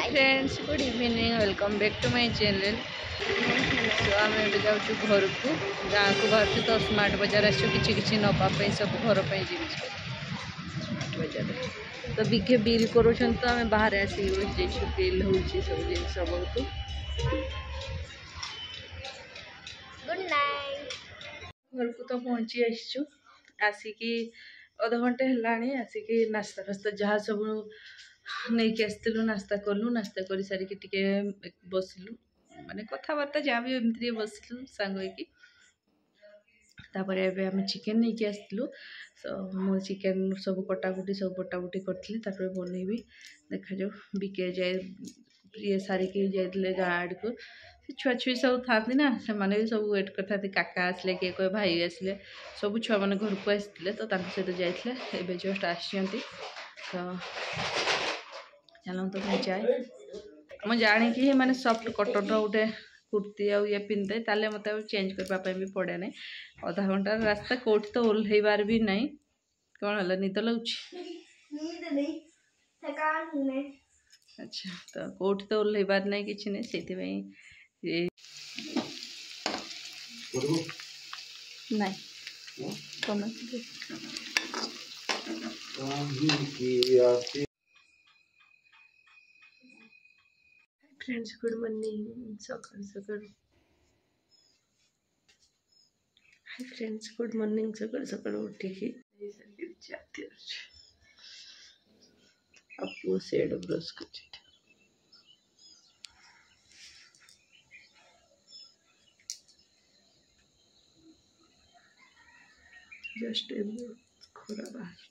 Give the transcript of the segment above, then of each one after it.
Hi friends, good evening, welcome back to my channel. तो आम जाऊँ घर को गाँव को बाहर तो स्मार्ट बाजार आसो कि नापी सब घर पर जिन स्मार्ट बाजार तो बिके बिल कर तो आम बाहर आसिक बिल हो सब जिन बहुत गुड नाइट। घर को तो पहुँची आसिकी अध घंटे है आसिक नास्ता फास्ता जहाँ सब नहीं कि आसलु नास्ता कलु नास्ता कर सारिक टिके बसलु माने कथबार्ता जहाँ भी एमती बसलु सांग तापर एबे चिकेन नहीं कि आसलु सो मो चिकेन सब कटाकुटी सब पटापुटी करी बनैबी देखा जाऊ बिके जाए प्रिय सारिक जाइए गाँ आड़ को छुआ छुई सब था ना से भी सब वेट करते काका आसले किए कहे भाई आसले सब छुआ मैंने घर को आसते तो सहित जाते जस्ट आसती तो चलो तो मैं जाए मुझे जाणी कि मैंने सफ्ट कटन गोटे कुर्ती आ ये पिंधे ताले मत चेंज करने भी पड़े ना अधा घंटा रास्ता कौट तो ओह्लैबार भी नहीं कौन है निद लगुच अच्छा तो कौट तो ओह्लैबार नहीं किसी नहीं से फ्रेंड्स गुड मॉर्निंग सकाल सकाल हाय फ्रेंड्स गुड मॉर्निंग सकाल सकाल उठिकी जाती अपू सेड ब्रश कर जस्ट खरा बाहर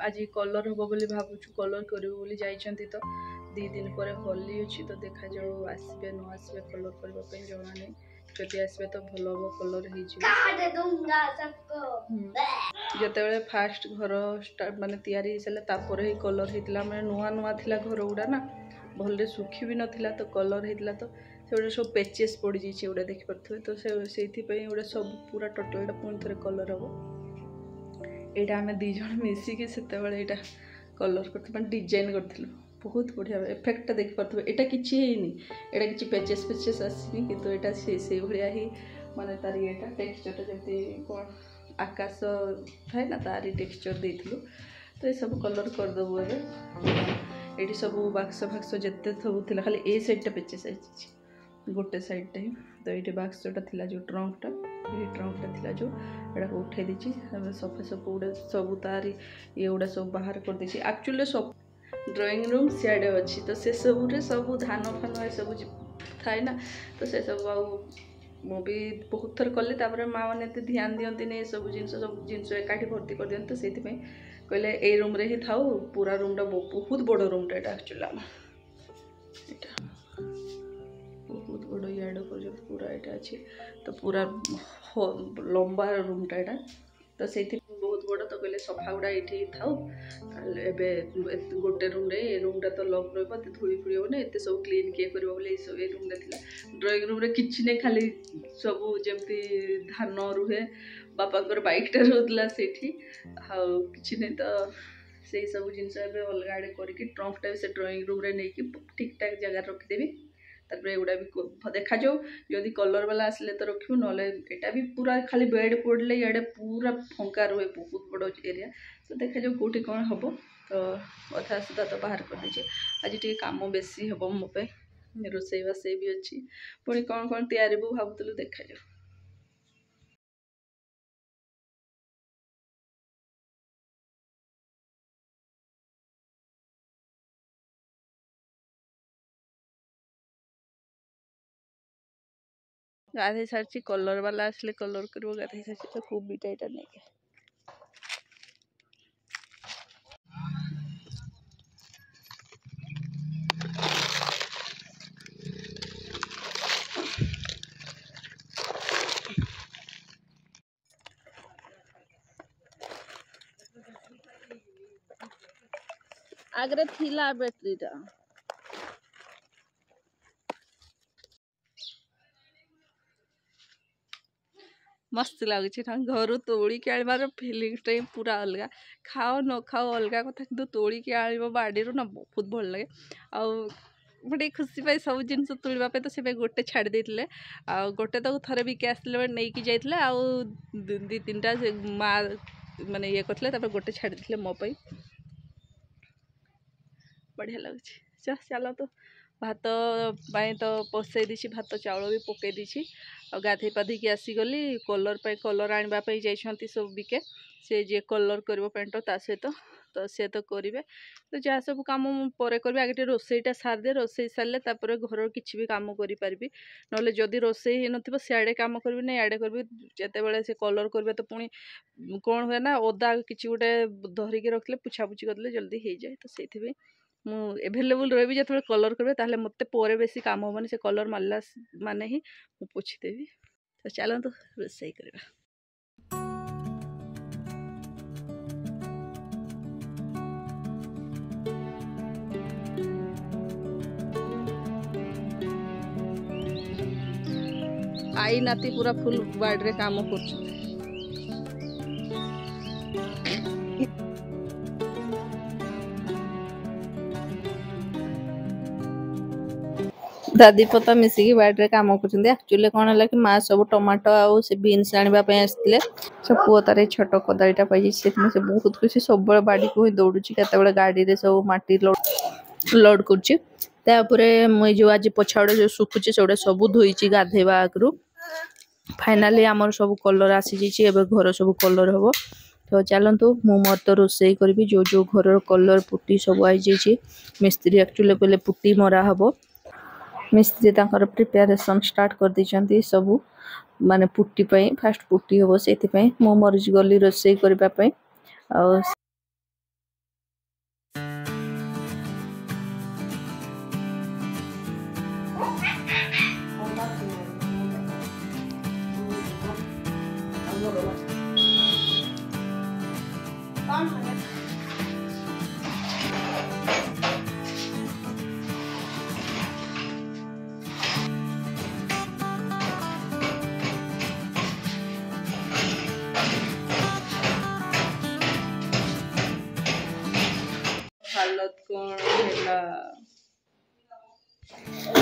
आज कलर हम बोली भावुँ कलर करूँ जाइछंती तो 2 दिन पर होली अच्छी तो देखा जाऊ आसबे न आसबे कलर करने जना नहीं जदि आसबे तो भल हम कलर होते फास्ट घर स्टार्ट माने तैयारी सारे ही कलर होता मैंने नुआ नुआ थिला घर गुड़ा ना भले सुखी भी नाला तो कलर होता तो से सब पेचेस पड़ जाइए गुड़ा देखिपे तो से गुड़ा सब पूरा टोटाल पुणी थे कलर हम यहाँ आम दीज मिसिकी से कलर कर डिजाइन करूँ बहुत बढ़िया इफेक्ट देखी पारे यहाँ किसी यहाँ किसी पेचेस पेचेस आसनी कि यहाँ से भाया ही माने तार ये टेक्सचर जमी कौन आकाश थाए ना तारी टेक्सचर देलु तो ये सब कलर करदेबू ये सब बाक्स फाक्स जिते सब थी खाली ए साइडटा पेचेस आई गोटे साइडटा ही तो ये बाक्सटा थी जो ट्रंकटा ये ट्रंकटा थी जो यहाँ उठे दी सफा सब गुड़ा सब तार ये गुड़ा सब बाहर कर दी एक्चुअली सब ड्राइंग रूम सियाड़े अच्छी तो से सब सब धान फान सब थाए ना तो से सब भी बहुत थर कले माँ मैंने ध्यान दिखती नहीं सब जिन एकाठी भर्ती कर दिखते से कहले ए रूम रे ही थाऊ पूरा रूमटा बहुत बड़ रूमटा यहाँ एक्चुअली आम बहुत बड़ याड कर पूरा यहाँ अच्छी तो पूरा लंबा रूमटा यहाँ तो से बहुत बड़ तो कहले सफा गुड़ा ये थाऊ गोटे रूम रे रूमटा तो लक रही धूली फुड़ी हे एत सब क्लीन किए कर रूमटा थी ड्राइंग रूम रे किसी नहीं खाली सब जमती धान रुहे बापा बाइकटा रोला से कि नहीं तो से सब जिनस अलग आड़े करके ट्रंकटा से ड्राइंग रूम रे नहीं ठीक ठाक जगह रखिदेवी तापर एगुड़ा भी देखा जाऊ जदि कलर वाला आसले तो रखू ना यहाँ भी पूरा खाली बेड पड़े इे पूरा फंका रुए बहुत बड़ एरिया तो देखा जाऊ कौटी कौन हम तो अधा सुधा तो बाहर कर दीजिए आज टे कम बेसी हम मो रोसईबास भी अच्छी पुणी कौन कौन तैयारी भावुलु देखा जाऊ गाधे सारी कलर वाला आसले कलर कर गाधे सारी तो कोबीटा यहाँ नहीं आगरे थिला बैटरीटा मस्त लगुच घर तोड़िक आर फिलिंगटा ही पूरा अलग खाओ न खाओ अलग कथा कि तोड़िक आण बाड़ी ना बहुत भल लगे आटे खुशी पाई सब जिन तोड़ापे तो से गोटे छाड़ी देते गोटे तो थे बिके आसते नहीं कि जाइए आउ दी तीन टा माँ माने ये करते गोटे छाड़ी मोपाई बढ़िया लगुच चलो तो भात तो पसई दी भात चाउल भी पकई दी गाधे पाधिकी आसीगली कलर कलर आने जाइए सब बिके से जे कलर कर पेंट ता सहित तो सी तो करेंगे तो जहाँ सब कम पर करी आगे रोसईटा सारदे रोसई सारे घर किसी भी कम करी ना जदि रोसई हो सियाड़े कम करी ना इे करी जिते से कलर करेंगे तो पुणी कौन हुए ना ओदा कि गोटे धरिकी रखले पुछापुछी करदे जल्दी हो जाए तो से एभेलेबुल रही जो कलर करेंगे ताहले मत पर बेसी काम हेनी से कलर मारला माने ही पोछीदेवी तो चलते रोसई करवा आई नाती पूरा फुल बाड़ी काम कर दादी पता मिसिकी बाड़ी कम कर एक्चुअली कौन है कि माँ सब टमाटो आउ से बीन्स आने आसते सब पुओ तार छोट कदाटा पाई से बहुत खुशी सब बाड़ी को ही दौड़ू के गाड़ी में सब माटी लोड कर जो आज पछाड़े जो सुखुचे से सब धोई गाधेवा आगु फाइनाली आमर सब कलर आसी जाइए घर सब कलर हम तो चलतु मु मोर तो रोसई करी जो जो घर कलर पुट्टी सब आई जाइए मिस्त्री एक्चुअली कहले पुट्टी मरा हम मिस्त्री तांकर प्रिपेरेसन स्टार्ट कर दी सबू माने पुट्टी फास्ट पुट्टी हम से मो मरीज गली रोसई करने हालत कौन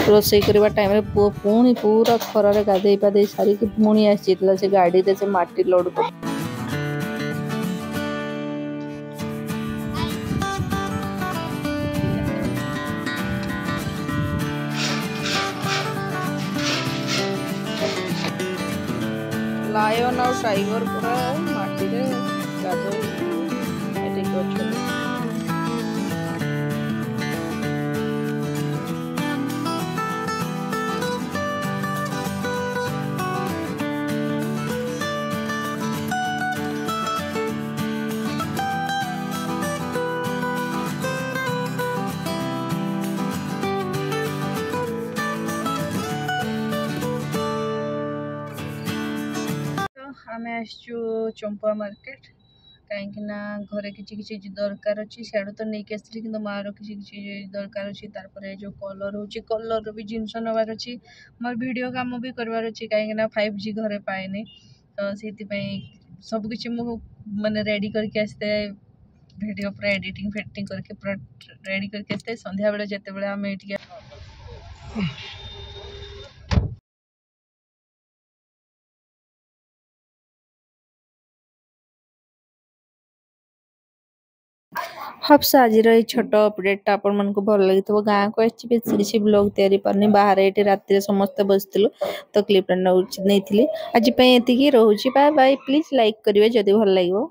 रोसई करवा टाइम रे पुओ पुणी पूरा खरारे गाधे पाधे सारिकी पुणी आसी से गाड़ी रे से माटी लोड कर लायन और टाइगर पूरा माटी रे गाधो एटे कर आम आसचु चंपा मार्केट कहीं घरे किसी दरकार अच्छी सियाड़ू तो नहीं आसती कि मार किसी दरकार अच्छी जो कलर हो कलर भी जिनस नबार अच्छी मोर वीडियो काम भी करार अच्छी कहीं 5G घरे पाएनि तो से सब किसी माने रेडी करके आसते वीडियो पूरा एडिटिंग फेडिटिंग करके पूरा रेडी करके आसते संध्या बेले जिते बड़े आम ये हफ्स आज छोट अपडेट आपण मन को भल लगी गाँ को अच्छी बेसी किसी ब्लॉग तैयारी पारनी बाहर ये राति समस्त बसलु तो क्लिप नहीं आज ये रोचे बाय बाय प्लीज लाइक करेंगे जदि भल लगे।